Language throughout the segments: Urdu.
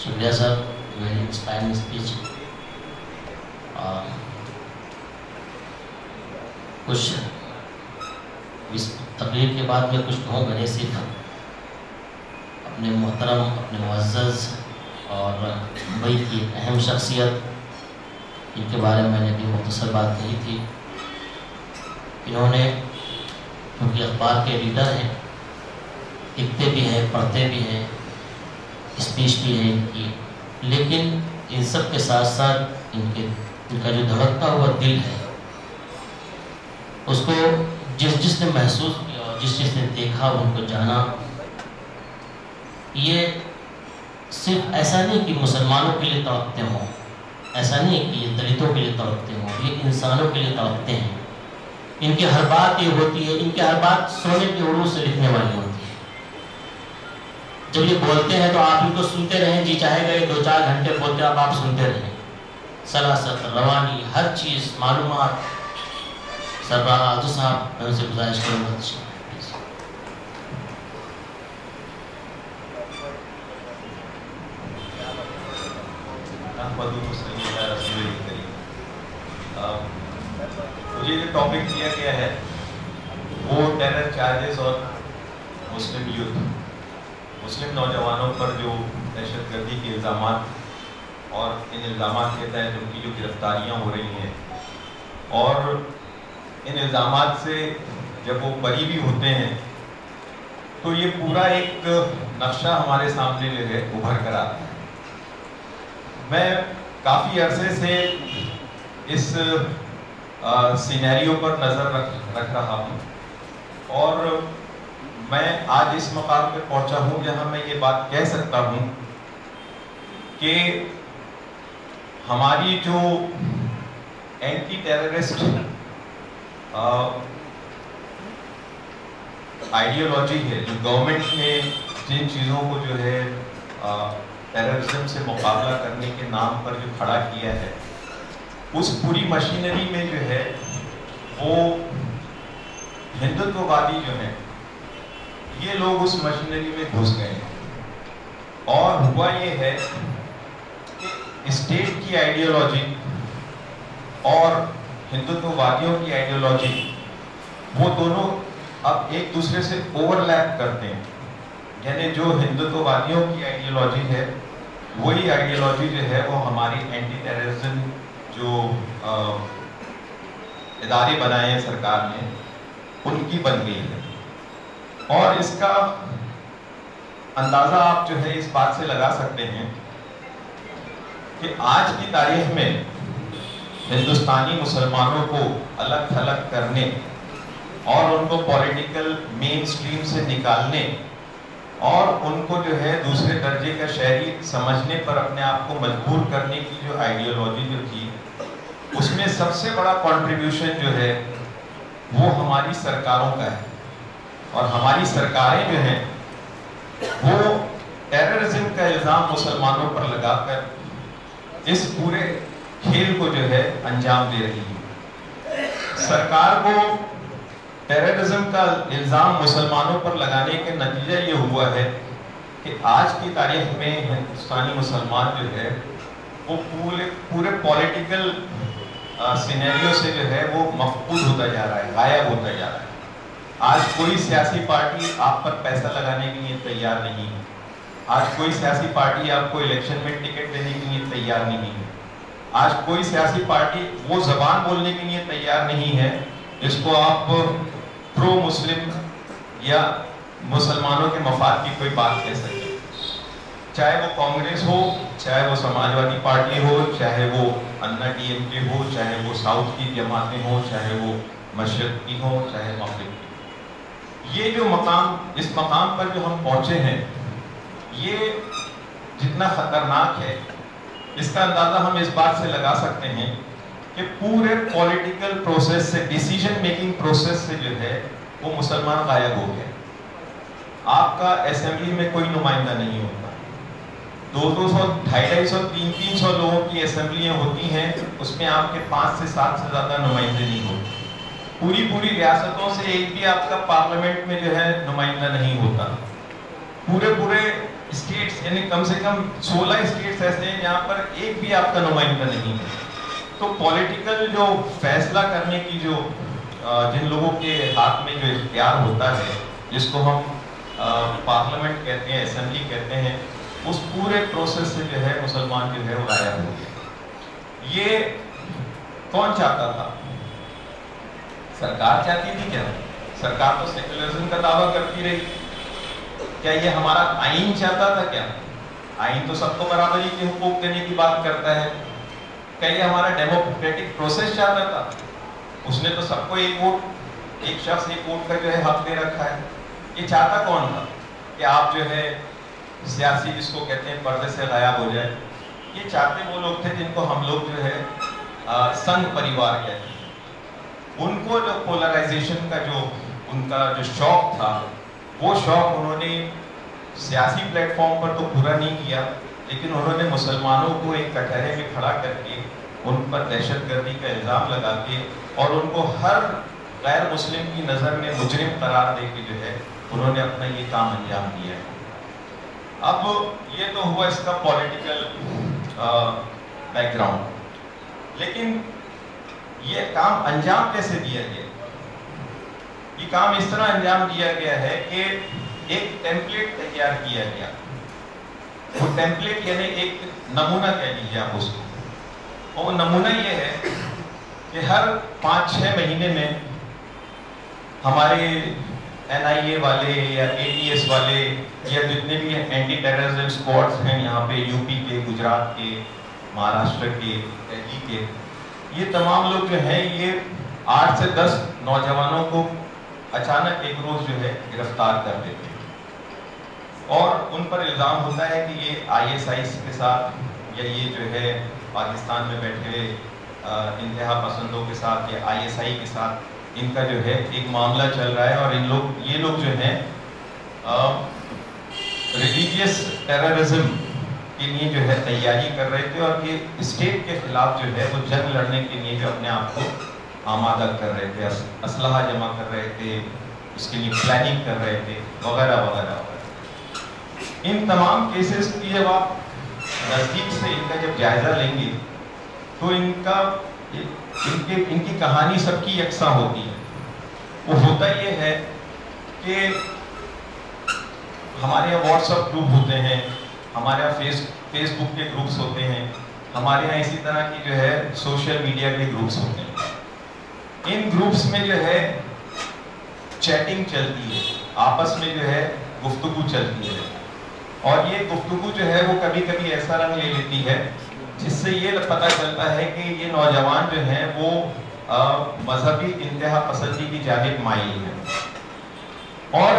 شکریہ سر، ویری انسپائرنگ اسپیچ. کچھ اس تقریر کے بعد میں کچھ کہوں گا نہیں، صرف اپنے محترم، اپنے معزز اور ممبئی کی ایک اہم شخصیت، ان کے بارے میں میں نے بھی مختصر بات کہی تھی. انہوں نے کیونکہ اخبار کے ایڈیٹر ہیں، لکھتے بھی ہیں، پڑھتے بھی ہیں، اسپیچ بھی ہے ان کی، لیکن ان سب کے ساتھ ساتھ ان کا جو دھڑکتا ہوا دل ہے، اس کو جس نے محسوس کیا اور جس نے دیکھا، ان کو جانا، یہ صرف ایسا نہیں کہ مسلمانوں کے لیے تڑپتے ہوں، ایسا نہیں کہ یہ دلتوں کے لیے تڑپتے ہوں، یہ انسانوں کے لیے تڑپتے ہیں. ان کی ہر بات یہ ہوتی ہے، ان کی ہر بات سونے کے عروج سے لکھنے والی ہوتی ہے. جب یہ بولتے ہیں تو آپ ان کو سنتے رہیں، جی چاہے گا یہ 2-4 گھنٹے بولتے آپ سنتے رہیں. سلاست، روانی، ہر چیز، معلومات. سربراہ آدو صاحب، میں ان سے گزارش کروں گا. مجھے جو ٹاپک دیا گیا ہے وہ ٹیرر چارجز اور مسلم یوتھ، مسلم نوجوانوں پر جو دہشت گردی کے الزامات اور ان الزامات کے تحت ان کی جو گرفتاریاں ہو رہی ہیں، اور ان الزامات سے جب وہ بری بھی ہوتے ہیں تو یہ پورا ایک نقشہ ہمارے سامنے جو ہے ابھر کر آتا ہے. میں کافی عرصے سے اس سینیریو پر نظر رکھ رہا ہوں، اور میں آج اس مقام پہ پہنچا ہوں جہاں میں یہ بات کہہ سکتا ہوں کہ ہماری جو اینٹی ٹیررسٹ آئیڈیالوجی ہے، جو گورنمنٹ نے جن چیزوں کو جو ہے ٹیررزم سے مقابلہ کرنے کے نام پر جو کھڑا کیا ہے، اس پوری مشینری میں جو ہے وہ ہندوتو وادی جو ہیں یہ لوگ اس مشینری میں گھس گئے ہیں. اور ہوا یہ ہے کہ اسٹیٹ کی آئیڈیالوجی اور ہندوتو وادیوں کی آئیڈیالوجی، وہ دونوں اب ایک دوسرے سے اوور لیپ کرتے ہیں. یعنی جو ہندوتو وادیوں کی آئیڈیالوجی ہے، وہی آئیڈیالوجی جو ہے وہ ہماری اینٹی ٹیررزم جو ادارے بنائے ہیں سرکار نے، ان کی بن گئی ہے. اور اس کا اندازہ آپ جو ہے اس بات سے لگا سکتے ہیں کہ آج کی تاریخ میں ہندوستانی مسلمانوں کو الگ تھلگ کرنے اور ان کو پولیٹیکل مین سٹریم سے نکالنے اور ان کو جو ہے دوسرے درجے کا شہری سمجھنے پر اپنے آپ کو مجبور کرنے کی جو آئیڈیالوجی جو تھی، اس میں سب سے بڑا کنٹریبیوشن جو ہے وہ ہماری سرکاروں کا ہے. اور ہماری سرکاریں جو ہیں وہ ٹیررزم کا الزام مسلمانوں پر لگا کر اس پورے کھیل کو جو ہے انجام دے رہی ہے. سرکار کو ٹیررزم کا الزام مسلمانوں پر لگانے کا نتیجہ یہ ہوا ہے کہ آج کی تاریخ میں ہندوستانی مسلمان جو ہے وہ پورے پولیٹیکل سینیریو سے جو ہے وہ مفقود ہوتا جا رہا ہے، غائب ہوتا جا رہا ہے. آج کوئی سیاسی پارٹی آپ پر پیسہ لگانے کے لیے تیار نہیں ہے. آج کوئی سیاسی پارٹی آپ کو الیکشن میں ٹکٹ دینے کے لیے تیار نہیں ہے. آج کوئی سیاسی پارٹی وہ زبان بولنے کے لیے تیار نہیں ہے جس کو آپ پرو مسلم یا مسلمانوں کے مفاد کی کوئی بات کہہ سکیں. چاہے وہ کانگریس ہو، چاہے وہ سماجوادی پارٹی ہو، چاہے وہ انا ڈی ایم کے ہو، چاہے وہ ساؤتھ کی جماعتیں ہوں، چاہے وہ مشرق کی ہوں، چاہے مغرب کی. یہ جو اس مقام پر جو ہم پہنچے ہیں، یہ جتنا خطرناک ہے، اس کا اندازہ ہم اس بات سے لگا سکتے ہیں کہ پورے پولیٹیکل پروسیس سے، ڈیسیجن میکنگ پروسیس سے جو ہے وہ مسلمان غائب ہو گئے. آپ کا اسمبلی میں کوئی نمائندہ نہیں ہوتا. 200, 250, 300 لوگوں کی اسمبلیاں ہوتی ہیں، اس میں آپ کے 5 سے 7 سے زیادہ نمائندے نہیں ہوتے. پوری ریاستوں سے ایک بھی آپ کا پارلیمنٹ میں جو ہے نمائندہ نہیں ہوتا. پورے اسٹیٹس یعنی کم سے کم 16 اسٹیٹس ایسے ہیں جہاں پر ایک بھی آپ کا نمائندہ نہیں ہے. تو پولیٹیکل جو فیصلہ کرنے کی جو جن لوگوں کے ہاتھ میں جو اختیار ہوتا ہے, جس کو ہم پارلیمنٹ کہتے ہیں, اسمبلی کہتے ہیں, اس پورے پروسیس سے جو ہے مسلمان جو ہے وہ غائب ہو گیا. یہ کون چاہتا تھا؟ سرکار چاہتی تھی کیا؟ سرکار تو سیکولرزم کا دعویٰ کرتی رہی. کیا یہ ہمارا آئین چاہتا تھا کیا؟ آئین تو سب کو برابری کے حقوق دینے کی بات کرتا ہے. کیا یہ ہمارا ڈیموکریٹک پروسیس چاہتا تھا؟ اس نے تو سب کو ایک ووٹ, ایک شخص ایک ووٹ کا جو ہے حق دے رکھا ہے. یہ چاہتا کون تھا کہ آپ جو ہے سیاسی جس کو کہتے ہیں پردے سے غائب ہو جائے؟ یہ چاہتے وہ لوگ تھے جن کو ہم لوگ جو ہے سنگھ پریوار کہتے ہیں. ان کو جو پولرائزیشن کا جو ان کا جو شوق تھا, وہ شوق انہوں نے سیاسی پلیٹ فارم پر تو پورا نہیں کیا, لیکن انہوں نے مسلمانوں کو ایک کٹہرے میں کھڑا کر کے ان پر دہشت گردی کا الزام لگا کے اور ان کو ہر غیر مسلم کی نظر میں مجرم قرار دے کے جو ہے انہوں نے اپنا یہ کام انجام دیا ہے. اب یہ تو ہوا اس کا پولیٹیکل بیک گراؤنڈ, لیکن یہ کام انجام کیسے دیا گیا؟ یہ کام اس طرح انجام دیا گیا ہے کہ ایک ٹیمپلیٹ تیار کیا گیا. وہ ٹیمپلیٹ یعنی ایک نمونہ کہہ لیجیے آپ اس کو. اور وہ نمونہ یہ ہے کہ ہر 5-6 مہینے میں ہمارے NIA والے یا ATS والے یا جتنے بھی اینٹی ٹیررزم اسکواڈز ہیں یہاں پہ, UP کے, گجرات کے, مہاراشٹر کے, دہلی کے, یہ تمام لوگ جو ہیں یہ 8 سے 10 نوجوانوں کو اچانک ایک روز جو ہے گرفتار کر دیتے ہیں. اور ان پر الزام ہوتا ہے کہ یہ ISIS کے ساتھ یا یہ جو ہے پاکستان میں بیٹھے ہوئے انتہا پسندوں کے ساتھ یا ISI کے ساتھ ان کا جو ہے ایک معاملہ چل رہا ہے, اور یہ لوگ جو ہیں ریلیجیس ٹیررزم کے لیے جو ہے تیاری کر رہے تھے, اور یہ اسٹیٹ کے خلاف جو ہے وہ جنگ لڑنے کے لیے جو اپنے آپ کو آمادہ کر رہے تھے, اسلحہ جمع کر رہے تھے, اس کے لیے پلاننگ کر رہے تھے, وغیرہ وغیرہ وغیرہ. ان تمام کیسز کی جب آپ نزدیک سے ان کا جب جائزہ لیں گے تو ان کی کہانی سب کی یکساں ہوتی ہے. وہ ہوتا یہ ہے کہ ہمارے یہاں واٹس ایپ گروپ ہوتے ہیں, ہمارے یہاں فیس بک کے گروپس ہوتے ہیں, ہمارے یہاں اسی طرح کی جو ہے سوشل میڈیا کے گروپس ہوتے ہیں. ان گروپس میں جو ہے چیٹنگ چلتی ہے, آپس میں جو ہے گفتگو چلتی ہے, اور یہ گفتگو جو ہے وہ کبھی کبھی ایسا رنگ لے لیتی ہے جس سے یہ پتہ چلتا ہے کہ یہ نوجوان جو ہیں وہ مذہبی انتہا پسندی کی جانب مائل ہیں. اور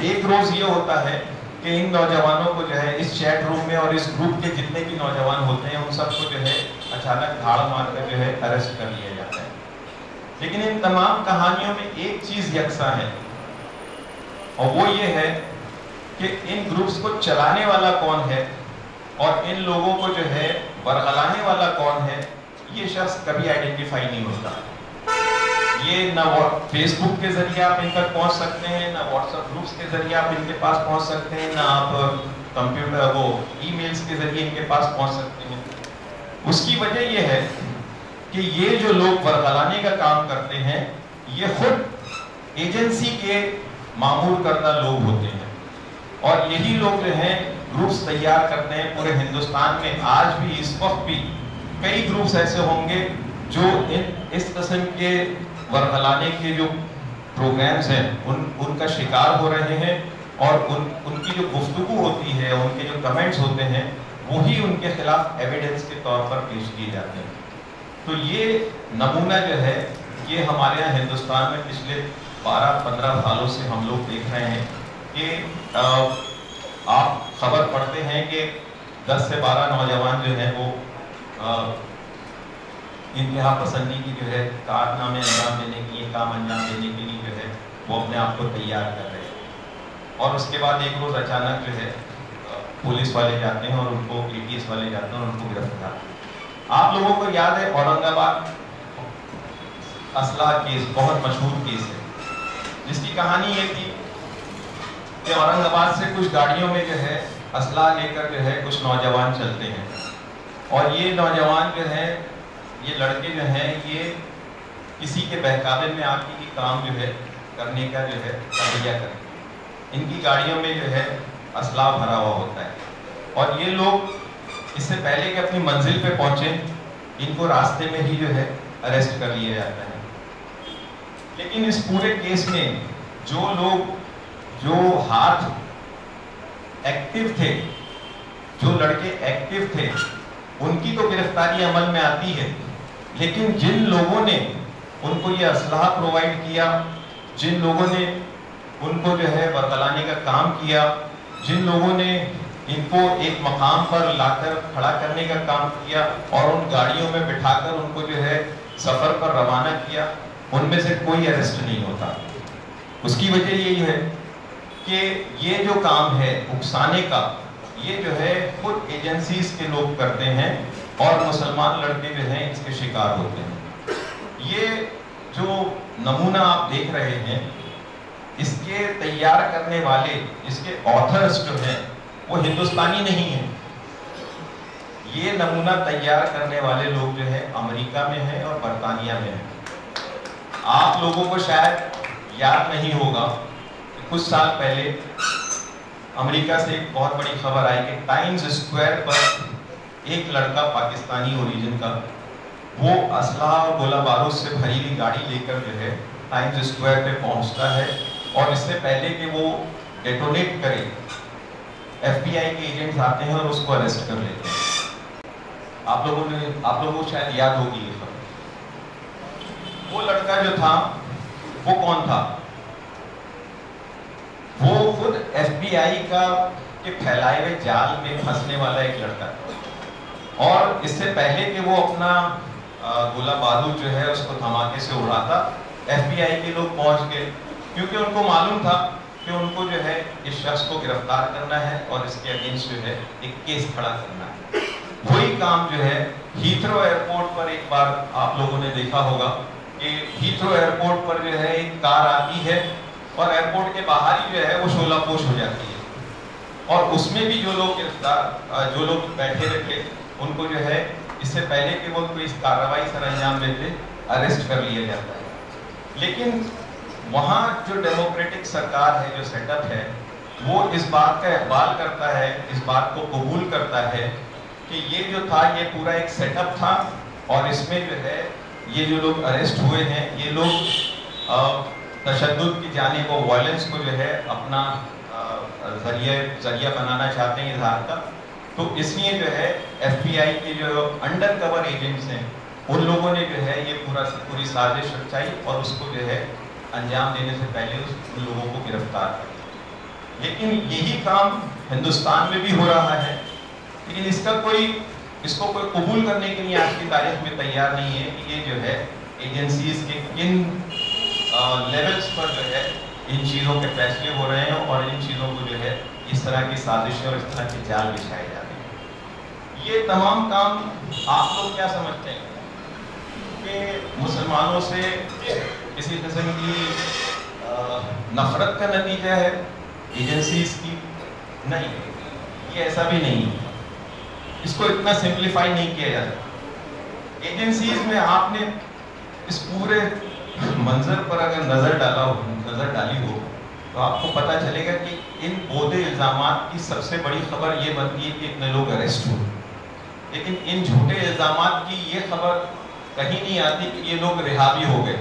ایک روز یہ ہوتا ہے کہ ان نوجوانوں کو جو ہے اس چیٹ روم میں اور اس گروپ کے جتنے بھی نوجوان ہوتے ہیں ان سب کو جو ہے اچانک دھاڑ مار کر جو ہے اریسٹ کر لیا جاتا ہے. لیکن ان تمام کہانیوں میں ایک چیز یکساں ہے, اور وہ یہ ہے کہ ان گروپس کو چلانے والا کون ہے اور ان لوگوں کو جو ہے برگلانے والا کون ہے, یہ شخص کبھی آئیڈینٹیفائی نہیں ہوتا. یہ نہ فیس بک کے ذریعے آپ ان تک پہنچ سکتے ہیں, نہ واٹس ایپ گروپس کے ذریعے آپ ان کے پاس پہنچ سکتے ہیں, نہ آپ کمپیوٹر ای میلز کے ذریعے ان کے پاس پہنچ سکتے ہیں. اس کی وجہ یہ ہے کہ یہ جو لوگ برگلانے کا کام کرتے ہیں یہ خود ایجنسی کے معمور کردہ لوگ ہوتے ہیں, اور یہی لوگ جو ہیں گروپس تیار کرتے ہیں پورے ہندوستان میں. آج بھی اس وقت بھی کئی گروپس ایسے ہوں گے جو اس قسم کے برگلانے کے جو پروگرامز ہیں ان کا شکار ہو رہے ہیں, اور ان کی جو گفتگو ہوتی ہے, ان کے جو کمنٹس ہوتے ہیں وہی ان کے خلاف ایویڈنس کے طور پر پیش کیے جاتے ہیں. تو یہ نمونہ جو ہے یہ ہمارے یہاں ہندوستان میں پچھلے 12-15 سالوں سے ہم لوگ دیکھ رہے ہیں کہ آپ خبر پڑھتے ہیں کہ 10 سے 12 نوجوان جو ہیں وہ انتہا پسندی کی جو ہے کارنامے انجام دینے کے لیے, کام انجام دینے کے لیے جو ہے وہ اپنے آپ کو تیار کر رہے ہیں. اور اس کے بعد ایک روز اچانک جو ہے پولیس والے جاتے ہیں اور ان کو ATS والے جاتے ہیں اور ان کو گرفتار کرتے ہیں. آپ لوگوں کو یاد ہے اورنگ آباد اسلحہ کیس, بہت مشہور کیس ہے, جس کی کہانی یہ تھی کہ اورنگ آباد سے کچھ گاڑیوں میں جو ہے اسلحہ لے کر جو ہے کچھ نوجوان چلتے ہیں، اور یہ نوجوان جو ہیں، یہ لڑکے جو ہیں، یہ کسی کے بہکاوے میں آ کے یہ کام جو ہے کرنے کا جو ہے تیار کریں۔ ان کی گاڑیوں میں جو ہے اسلحہ بھرا ہوا ہوتا ہے، اور یہ لوگ اس سے پہلے کہ اپنی منزل پہ پہنچیں، ان کو راستے میں ہی جو ہے اریسٹ کر لیا جاتا ہے۔ لیکن اس پورے کیس میں جو لوگ جو ہاتھ ایکٹیو تھے، جو لڑکے ایکٹیو تھے، ان کی تو گرفتاری عمل میں آتی ہے، لیکن جن لوگوں نے ان کو یہ اسلحہ پرووائڈ کیا، جن لوگوں نے ان کو جو ہے برگلانے کا کام کیا، جن لوگوں نے ان کو ایک مقام پر لا کر کھڑا کرنے کا کام کیا اور ان گاڑیوں میں بٹھا کر ان کو جو ہے سفر پر روانہ کیا، ان میں سے کوئی اریسٹ نہیں ہوتا۔ اس کی وجہ یہی ہے کہ یہ جو کام ہے اکسانے کا، یہ جو ہے خود ایجنسیز کے لوگ کرتے ہیں، اور مسلمان لڑکے جو ہیں اس کے شکار ہوتے ہیں۔ یہ جو نمونہ آپ دیکھ رہے ہیں، اس کے تیار کرنے والے، اس کے آتھرز جو ہیں وہ ہندوستانی نہیں ہیں۔ یہ نمونہ تیار کرنے والے لوگ جو ہے امریکہ میں ہیں اور برطانیہ میں ہیں۔ آپ لوگوں کو شاید یاد نہیں ہوگا کہ کچھ سال پہلے امریکہ سے ایک بہت بڑی خبر آئی کہ ٹائمز اسکوائر پر ایک لڑکا پاکستانی اوریجن کا، وہ اسلحہ اور گولہ بارود سے بھری ہوئی گاڑی لے کر جو ہے ٹائمز اسکوائر پہ پہنچتا ہے، اور اس سے پہلے کہ وہ ڈیٹونیٹ کرے، ایف بی آئی کے ایجنٹس آتے ہیں اور اس کو اریسٹ کر لیتے ہیں۔ آپ لوگوں کو شاید یاد ہوگی یہ خبر۔ وہ لڑکا جو تھا وہ کون تھا؟ وہ خود ایف بی آئی کا کے پھیلائے ہوئے جال میں پھنسنے والا ایک لڑکا تھا، اور اس سے پہلے کہ وہ اپنا گولہ بارود جو ہے اس کو دھماکے سے اڑاتا، ایف بی آئی کے لوگ پہنچ گئے، کیونکہ ان کو معلوم تھا کہ ان کو جو ہے اس شخص کو گرفتار کرنا ہے اور اس کے اگینسٹ جو ہے ایک کیس کھڑا کرنا ہے۔ وہی کام جو ہے ہیتھرو ایئرپورٹ پر ایک بار آپ لوگوں نے دیکھا ہوگا کہ ہیتھرو ایئرپورٹ پر جو ہے ایک کار آتی ہے اور ایئرپورٹ کے باہر ہی جو ہے وہ شعلہ پوش ہو جاتی ہے، اور اس میں بھی جو لوگ بیٹھے رہتے ان کو جو ہے اس سے پہلے کہ وہ کوئی کارروائی سر انجام دیتے اریسٹ کر لیا جاتا ہے۔ لیکن وہاں جو ڈیموکریٹک سرکار ہے، جو سیٹ اپ ہے، وہ اس بات کا اقبال کرتا ہے، اس بات کو قبول کرتا ہے کہ یہ جو تھا یہ پورا ایک سیٹ اپ تھا، اور اس میں جو ہے یہ جو لوگ اریسٹ ہوئے ہیں یہ لوگ تشدد کی جانب و وائلنس کو جو ہے اپنا ذریعہ بنانا چاہتے ہیں اظہار کا۔ تو اس لیے جو ہے ایف بی آئی کے جو انڈر کور ایجنٹس ہیں ان لوگوں نے جو ہے یہ پوری سازش رچائی اور اس کو جو ہے انجام دینے سے پہلے ان لوگوں کو گرفتار کیا۔ لیکن یہی کام ہندوستان میں بھی ہو رہا ہے، لیکن اس کو کوئی قبول کرنے کے لیے آج کی تاریخ میں تیار نہیں ہے کہ یہ جو ہے ایجنسیز کے کن لیولز پر جو ہے ان چیزوں کے فیصلے ہو رہے ہیں اور ان چیزوں کو جو ہے اس طرح کی سازشیں اور اس طرح کے جال بچھائے جا رہے ہیں۔ یہ تمام کام آپ لوگ کیا سمجھتے ہیں کہ مسلمانوں سے کسی قسم کی نفرت کا نتیجہ ہے ایجنسیز کی؟ نہیں، یہ ایسا بھی نہیں، اس کو اتنا سمپلیفائی نہیں کیا جاتا۔ ایجنسیز میں آپ نے اس پورے منظر پر اگر نظر ڈالی ہو تو آپ کو پتہ چلے گا کہ ان بودے الزامات کی سب سے بڑی خبر یہ بنتی ہے کہ اتنے لوگ اریسٹ ہوئے، لیکن ان جھوٹے الزامات کی یہ خبر کہیں نہیں آتی کہ یہ لوگ رہا بھی ہو گئے۔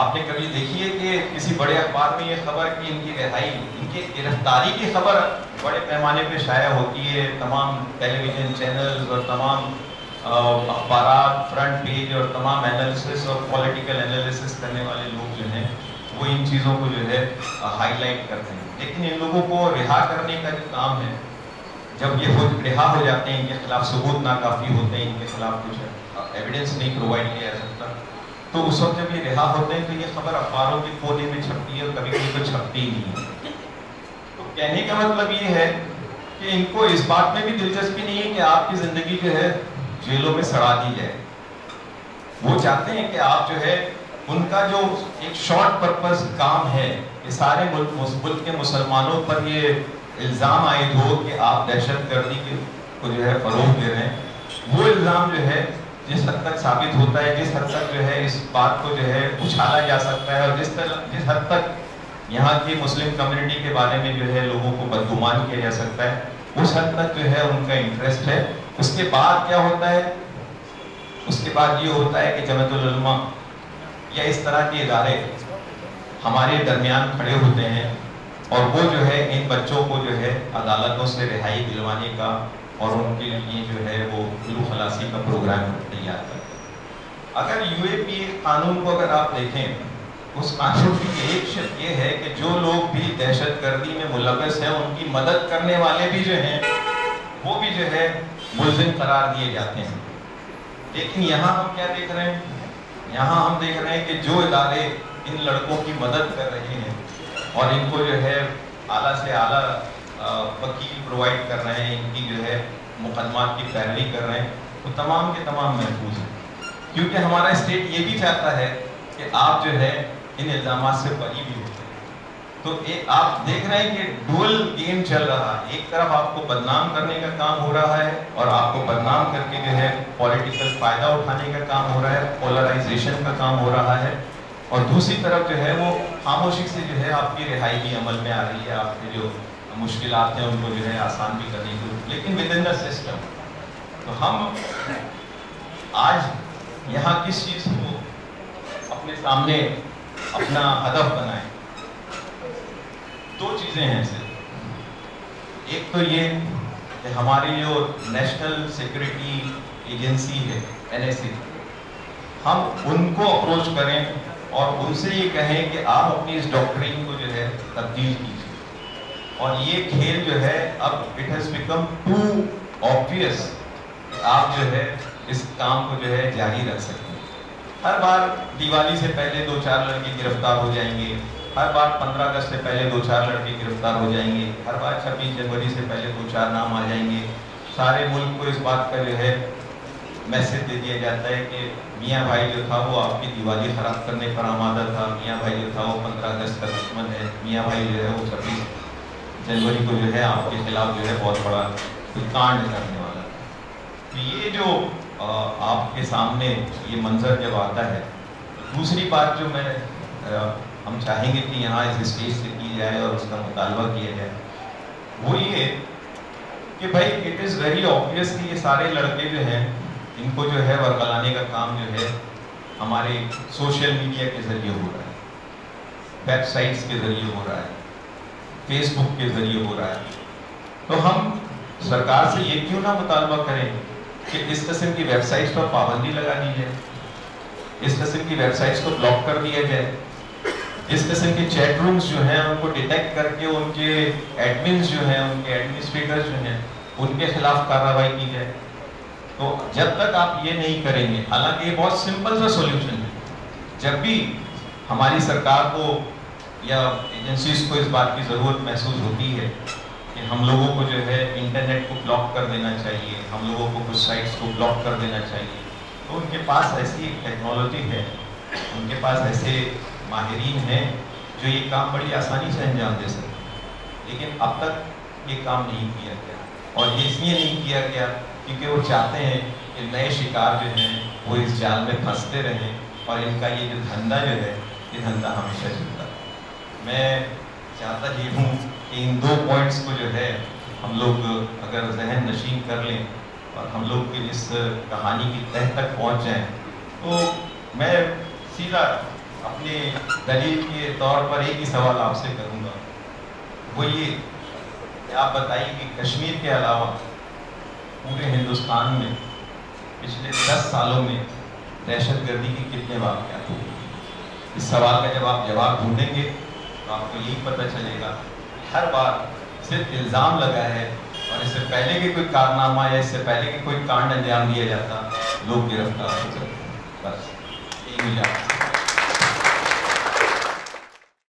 آپ نے کبھی دیکھی ہے کہ کسی بڑے اخبار میں یہ خبر کہ ان کی رہائی، ان کی گرفتاری کی خبر بڑے پیمانے پہ شائع ہوتی ہے؟ تمام ٹیلی ویژن چینلز اور تمام اخبارات، فرنٹ پیج اور تمام اینالیسس اور پولیٹیکل اینالیسس کرنے والے لوگ جو ہیں وہ ان چیزوں کو جو ہے ہائی لائٹ کرتے ہیں، لیکن ان لوگوں کو رہا کرنے کا جو کام ہے، جب یہ رہا ہو جاتے ہیں، ان کے خلاف ثبوت ناکافی ہوتے ہیں، ان کے خلاف کچھ ایویڈنس نہیں پرووائڈ کیا جا سکتا، تو اس وقت جب یہ رہا ہوتے ہیں تو یہ خبر اخباروں کے کونے میں چھپتی ہے اور کبھی کبھی تو چھپتی ہی نہیں ہے۔ تو کہنے کا مطلب یہ ہے کہ ان کو اس بات میں بھی دلچسپی نہیں ہے کہ آپ کی زندگی جو ہے جیلوں میں سڑا دی جائے۔ وہ چاہتے ہیں کہ آپ جو ہے ان کا جو ایک شارٹ پرپز کام ہے کہ سارے ملک کے مسلمانوں پر یہ الزام عائد ہو کہ آپ دہشت گردی کو جو ہے فروغ دے رہے ہیں، وہ الزام جو ہے جس حد تک ثابت ہوتا ہے، جس حد تک جو ہے اس بات کو جو ہے اچھالا جا سکتا ہے، اور جس حد تک یہاں کی مسلم کمیونٹی کے بارے میں جو ہے لوگوں کو بدگمان کیا جا سکتا ہے، اس حد تک جو ہے ان کا انٹرسٹ ہے۔ اس کے بعد کیا ہوتا ہے؟ اس کے بعد یہ ہوتا ہے کہ جمعیت العلماء یا اس طرح کے ادارے ہمارے درمیان کھڑے ہوتے ہیں اور وہ جو ہے ان بچوں کو جو ہے عدالتوں سے رہائی دلوانے کا اور ان کے لیے جو ہے وہ گلو خلاصی کا پروگرام تیار کرتے ہیں۔ اگر UAPA قانون کو اگر آپ دیکھیں، اس قانون کی ایک شرط یہ ہے کہ جو لوگ بھی دہشت گردی میں ملوث ہیں ان کی مدد کرنے والے بھی جو ہیں وہ بھی جو ہے ملزم قرار دیے جاتے ہیں۔ لیکن یہاں ہم کیا دیکھ رہے ہیں؟ یہاں ہم دیکھ رہے ہیں کہ جو ادارے ان لڑکوں کی مدد کر رہے ہیں اور ان کو جو ہے اعلیٰ سے اعلیٰ وکیل پرووائڈ کر رہے ہیں، ان کی جو ہے مقدمات کی پیروی کر رہے ہیں، وہ تمام کے تمام محفوظ ہیں، کیونکہ ہمارا اسٹیٹ یہ بھی چاہتا ہے کہ آپ جو ہے ان الزامات سے بری بھی ہوتے ہیں۔ تو آپ دیکھ رہے ہیں کہ ڈوئل گیم چل رہا ہے، ایک طرف آپ کو بدنام کرنے کا کام ہو رہا ہے اور آپ کو بدنام کر کے جو ہے پولیٹیکل فائدہ اٹھانے کا کام ہو رہا ہے، پولرائزیشن کا کام ہو رہا ہے، اور دوسری طرف جو ہے وہ خاموشی سے جو ہے آپ کی رہائی بھی عمل میں آ رہی ہے، آپ کے جو مشکلات ہیں ان کو جو ہے آسان بھی کرنے کی، لیکن ود ان دا سسٹم۔ تو ہم آج یہاں کس چیز کو اپنے سامنے اپنا ہدف بنائیں؟ دو چیزیں ہیں صرف۔ ایک تو یہ کہ ہماری جو نیشنل سیکورٹی ایجنسی ہے NSA، ہم ان کو اپروچ کریں اور ان سے یہ کہیں کہ آپ اپنی اس ڈاکٹرین کو جو ہے تبدیل کیجیے، اور یہ کھیل جو ہے اب it has become to obvious کہ آپ جو ہے اس کام کو جو ہے جاری رکھ سکتے ہیں۔ ہر بار دیوالی سے پہلے 2-4 لڑکے گرفتار ہو جائیں گے، ہر بار 15 اگست سے پہلے 2-4 لڑکے گرفتار ہو جائیں گے، ہر بار 26 جنوری سے پہلے 2-4 نام آ جائیں گے۔ سارے ملک کو اس بات کا جو ہے میسج دے دیا جاتا ہے کہ میاں بھائی جو تھا وہ آپ کی دیوالی خراب کرنے پر آمادہ تھا، میاں بھائی جو تھا وہ 15 اگست کا دشمن ہے، میاں بھائی جو ہے وہ 26 جنوری کو جو ہے آپ کے خلاف جو ہے بہت بڑا کانڈ کرنے والا ہے۔ تو یہ جو آپ کے سامنے یہ منظر جب آتا ہے، دوسری بات جو ہم چاہیں گے کہ یہاں اس اسٹیج سے کی جائے اور اس کا مطالبہ کیا جائے، وہ یہ کہ بھائی اٹ از ویری آبویس کہ یہ سارے لڑکے جو ہیں ان کو جو ہے ورگلانے کا کام جو ہے ہمارے سوشل میڈیا کے ذریعے ہو رہا ہے، ویب سائٹس کے ذریعے ہو رہا ہے، فیس بک کے ذریعے ہو رہا ہے۔ تو ہم سرکار سے یہ کیوں نہ مطالبہ کریں کہ اس قسم کی ویب سائٹس پر پابندی لگا دی جائے، اس قسم کی ویب سائٹس کو بلاک کر دیا جائے، اس قسم کے چیٹ رومز جو ہیں ان کو ڈیٹیکٹ کر کے ان کے ایڈمنز جو ہیں، ان کے ایڈمنسٹریٹرز جو ہیں، ان کے خلاف کارروائی کی جائے۔ تو جب تک آپ یہ نہیں کریں گے، حالانکہ یہ بہت سمپل سا سولوشن ہے، جب بھی ہماری سرکار کو یا ایجنسیز کو اس بات کی ضرورت محسوس ہوتی ہے کہ ہم لوگوں کو جو ہے انٹرنیٹ کو بلاک کر دینا چاہیے، ہم لوگوں کو کچھ سائٹس کو بلاک کر دینا چاہیے، تو ان کے پاس ایسی ٹیکنالوجی ہے، ان کے پاس ایسے ماہرین ہیں جو یہ کام بڑی آسانی سے انجام دے سکتے ہیں، لیکن اب تک یہ کام نہیں کیا گیا، اور یہ اس لیے نہیں کیا گیا کیونکہ وہ چاہتے ہیں کہ نئے شکار جو ہیں وہ اس جال میں پھنستے رہیں، اور ان کا یہ جو دھندا جو ہے یہ دھندا ہمیشہ چلتا ہے۔ میں چاہتا یہ ہوں کہ ان 2 پوائنٹس کو جو ہے ہم لوگ اگر ذہن نشین کر لیں اور ہم لوگ اس کہانی کی تہ تک پہنچ جائیں، تو میں سیدھا اپنے دلیل کے طور پر ایک ہی سوال آپ سے کروں گا، وہ یہ کہ آپ بتائیے کہ کشمیر کے علاوہ پورے ہندوستان میں پچھلے 10 سالوں میں دہشت گردی کے کتنے واقعات ہوئے؟ اس سوال کا جب آپ جواب ڈھونڈیں گے تو آپ کو یہی پتہ چلے گا کہ ہر بار صرف الزام لگا ہے، اور اس سے پہلے کہ کوئی کارنامہ یا اس سے پہلے کہ کوئی کانڈ انجام دیا جاتا، لوگ گرفتار ہو جاتے ہیں۔ بس یہی مجھے